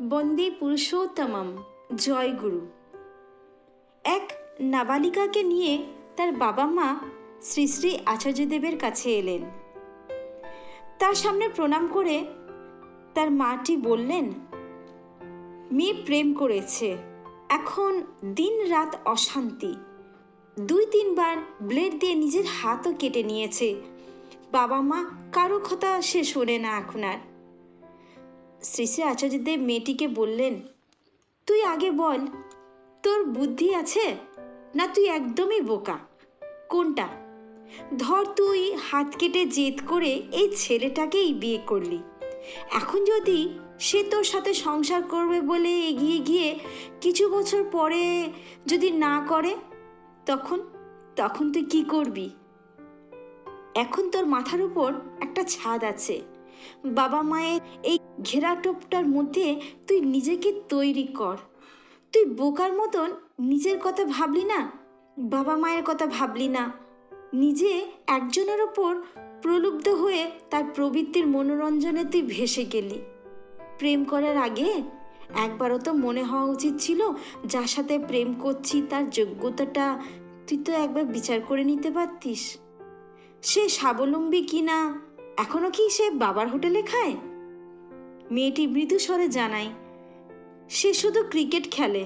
বন্দে পুরুষোত্তমম, জয় গুরু। এক নাবালিকাকে নিয়ে তার বাবা মা শ্রী শ্রী আচার্যদেবের কাছে এলেন। তার সামনে প্রণাম করে তার মাটি বললেন, মেয়ে প্রেম করেছে, এখন দিন রাত অশান্তি, 2-3 বার ব্লেড দিয়ে নিজের হাতও কেটে নিয়েছে। বাবা মা কারো কথা সে শোনে না এখন আর। শ্রী শ্রী আচার্যদেব মেয়েটিকে বললেন, তুই আগে বল, তোর বুদ্ধি আছে না তুই একদমই বোকা? কোনটা? ধর তুই হাত কেটে জেদ করে এই ছেলেটাকেই বিয়ে করলি, এখন যদি সে তোর সাথে সংসার করবে বলে এগিয়ে গিয়ে কিছু বছর পরে যদি না করে, তখন তখন তুই কি করবি? এখন তোর মাথার উপর একটা ছাদ আছে, বাবা মায়ের এই ঘেরাটোপটার মধ্যে তুই নিজেকে তৈরি কর। তুই বোকার মতন নিজের কথা ভাবলি না, বাবা মায়ের কথা ভাবলি না, নিজে একজনের ওপর প্রলুব্ধ হয়ে তার প্রবৃত্তির মনোরঞ্জনে তুই ভেসে গেলি। প্রেম করার আগে একবারও তো মনে হওয়া উচিত ছিল যার সাথে প্রেম করছি তার যোগ্যতাটা তুই তো একবার বিচার করে নিতে পারতিস। সে স্বাবলম্বী কি না, এখনো কি সে বাবার হোটেলে খায়? মেয়েটি মৃদু স্বরে জানায়, সে শুধু ক্রিকেট খেলে।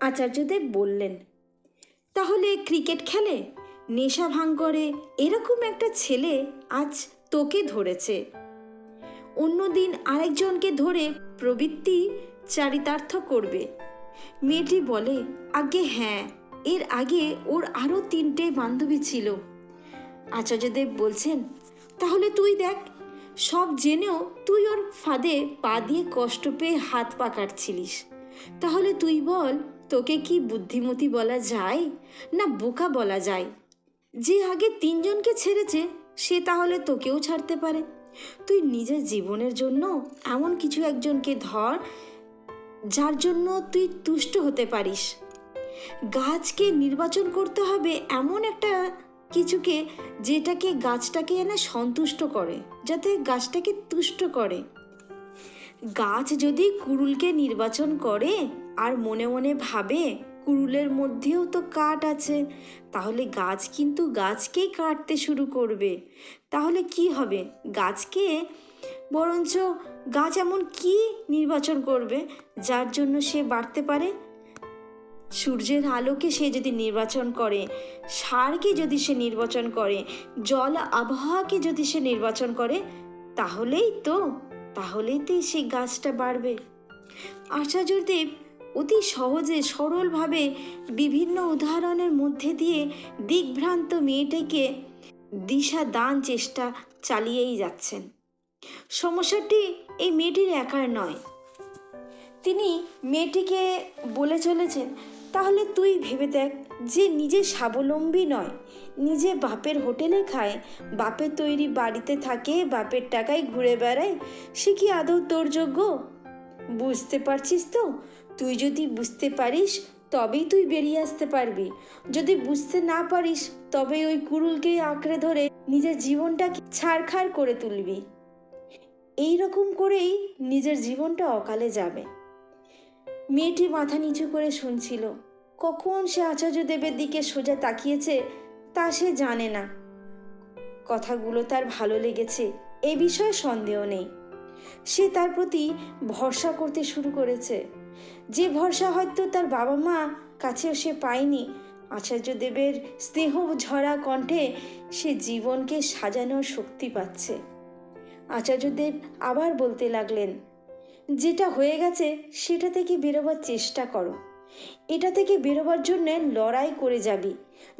আচার্যদেব বললেন, তাহলে ক্রিকেট খেলে, নেশা ভাঙ করে এরকম একটা ছেলে আজ তোকে ধরেছে, অন্যদিন আরেকজনকে ধরে প্রবৃত্তি চারিতার্থ করবে। মেয়েটি বলে, আগে হ্যাঁ, এর আগে ওর আরও 3টে বান্ধবী ছিল। আচার্যদেব বলছেন, তাহলে তুই দেখ, সব জেনেও তুই ওর ফাঁদে পা দিয়ে কষ্ট পেয়ে হাত পা কাটছিলিস। তাহলে তুই বল, তোকে কি বুদ্ধিমতী বলা যায় না বোকা বলা যায়? যে আগে 3জনকে ছেড়েছে সে তাহলে তোকেও ছাড়তে পারে। তুই নিজের জীবনের জন্য এমন কিছু একজনকে ধর যার জন্য তুই তুষ্ট হতে পারিস। গাছকে নির্বাচন করতে হবে এমন একটা কিছুকে যেটাকে গাছটাকে এনে সন্তুষ্ট করে, যাতে গাছটাকে তুষ্ট করে। গাছ যদি কুড়ুলকে নির্বাচন করে আর মনে মনে ভাবে কুড়ুলের মধ্যেও তো কাঠ আছে, তাহলে গাছ কিন্তু গাছকেই কাটতে শুরু করবে। তাহলে কি হবে? গাছকে বরঞ্চ গাছ এমন কি নির্বাচন করবে যার জন্য সে বাড়তে পারে? সূর্যের আলোকে সে যদি নির্বাচন করে, সারকে যদি সে নির্বাচন করে, জল আবহাওয়াকে যদি সে নির্বাচন করে, তাহলেই তো সেই গাছটা বাড়বে। আচার্যদেব অতি সহজে সরলভাবে বিভিন্ন উদাহরণের মধ্যে দিয়ে দিকভ্রান্ত মেয়েটিকে দিশা দান চেষ্টা চালিয়েই যাচ্ছেন। সমস্যাটি এই মেয়েটির একার নয়। তিনি মেয়েটিকে বলে চলেছেন, তাহলে তুই ভেবে দেখ, যে নিজে স্বাবলম্বী নয়, নিজে বাপের হোটেলে খায়, বাপের তৈরি বাড়িতে থাকে, বাপের টাকায় ঘুরে বেড়ায়, সে কি আদৌ তোর যোগ্য? বুঝতে পারছিস তো? তুই যদি বুঝতে পারিস তবেই তুই বেরিয়ে আসতে পারবি। যদি বুঝতে না পারিস তবে ওই কুড়ুলকেই আঁকড়ে ধরে নিজের জীবনটাকে ছারখার করে তুলবি। এই রকম করেই নিজের জীবনটা অকালে যাবে। মেয়েটি মাথা নিচু করে শুনছিল। কখন সে আচার্যদেবের দিকে সোজা তাকিয়েছে তা সে জানে না। কথাগুলো তার ভালো লেগেছে, এ বিষয়ে সন্দেহ নেই। সে তার প্রতি ভরসা করতে শুরু করেছে, যে ভরসা হয়তো তার বাবা মা কাছেও সে পায়নি। আচার্যদেবের স্নেহ ঝরা কণ্ঠে সে জীবনকে সাজানোর শক্তি পাচ্ছে। আচার্যদেব আবার বলতে লাগলেন, যেটা হয়ে গেছে সেটা থেকে বেরোবার চেষ্টা করো। এটা থেকে বেরোবার জন্য লড়াই করে যাবি,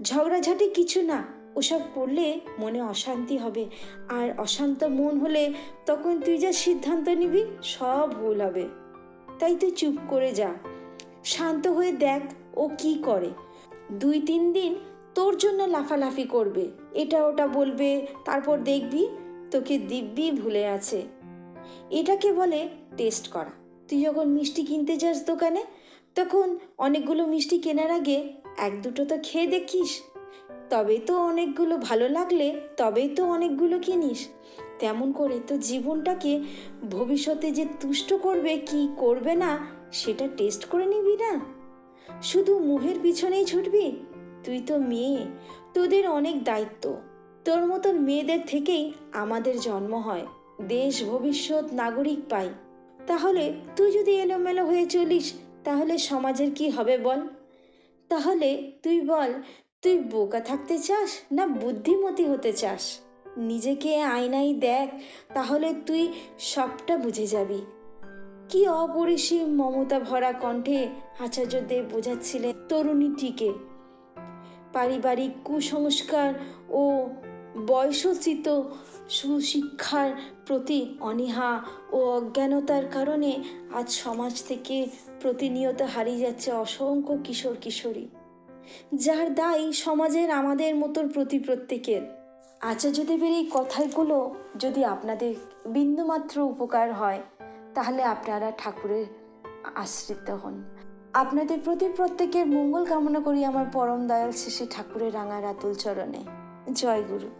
ঝগড়াঝাটি কিছু না। ওসব করলে মনে অশান্তি হবে, আর অশান্ত মন হলে তখন তুই যা সিদ্ধান্ত নিবি সব ভুল হবে। তাই তুই চুপ করে যা, শান্ত হয়ে দেখ ও কি করে। 2-3 দিন তোর জন্য লাফালাফি করবে, এটা ওটা বলবে, তারপর দেখবি তোকে দিব্যি ভুলে আছে। এটাকে বলে টেস্ট করা। তুই যখন মিষ্টি কিনতে যাস দোকানে, তখন অনেকগুলো মিষ্টি কেনার আগে 1-2টো তো খেয়ে দেখিস, তবেই তো অনেকগুলো ভালো লাগলে তবেই তো অনেকগুলো কিনিস। তেমন করে তো জীবনটাকে ভবিষ্যতে যে তুষ্ট করবে কি করবে না সেটা টেস্ট করে নিবি না। শুধু মোহের পিছনেই ছুটবি? তুই তো মেয়ে, তোদের অনেক দায়িত্ব। তোর মতন মেয়েদের থেকেই আমাদের জন্ম হয়, দেশ ভবিষ্যৎ নাগরিক পাই। তাহলে তুই যদি এলোমেলো হয়ে চলিস তাহলে সমাজের কি হবে বল? তাহলে তুই বল, তুই বোকা থাকতে চাস না বুদ্ধিমতী হতে চাস? নিজেকে আয়নায় দেখ, তাহলে তুই সবটা বুঝে যাবি। কি অপরিসীম মমতা ভরা কণ্ঠে আচার্যদেব বোঝাচ্ছিলেন তরুণীটিকে। পারিবারিক কুসংস্কার ও বয়সোচিত সুশিক্ষার প্রতি অনীহা ও অজ্ঞানতার কারণে আজ সমাজ থেকে প্রতিনিয়ত হারিয়ে যাচ্ছে অসংখ্য কিশোর কিশোরী, যার দায় সমাজের আমাদের মতোর প্রতি প্রত্যেকের। আচার্যদেবের এই কথাগুলো যদি আপনাদের বিন্দুমাত্র উপকার হয় তাহলে আপনারা ঠাকুরের আশ্রিত হন। আপনাদের প্রতি প্রত্যেকের মঙ্গল কামনা করি আমার পরম দয়াল শ্রী শ্রী ঠাকুরের রাঙা রাতুল চরণে। জয় গুরু।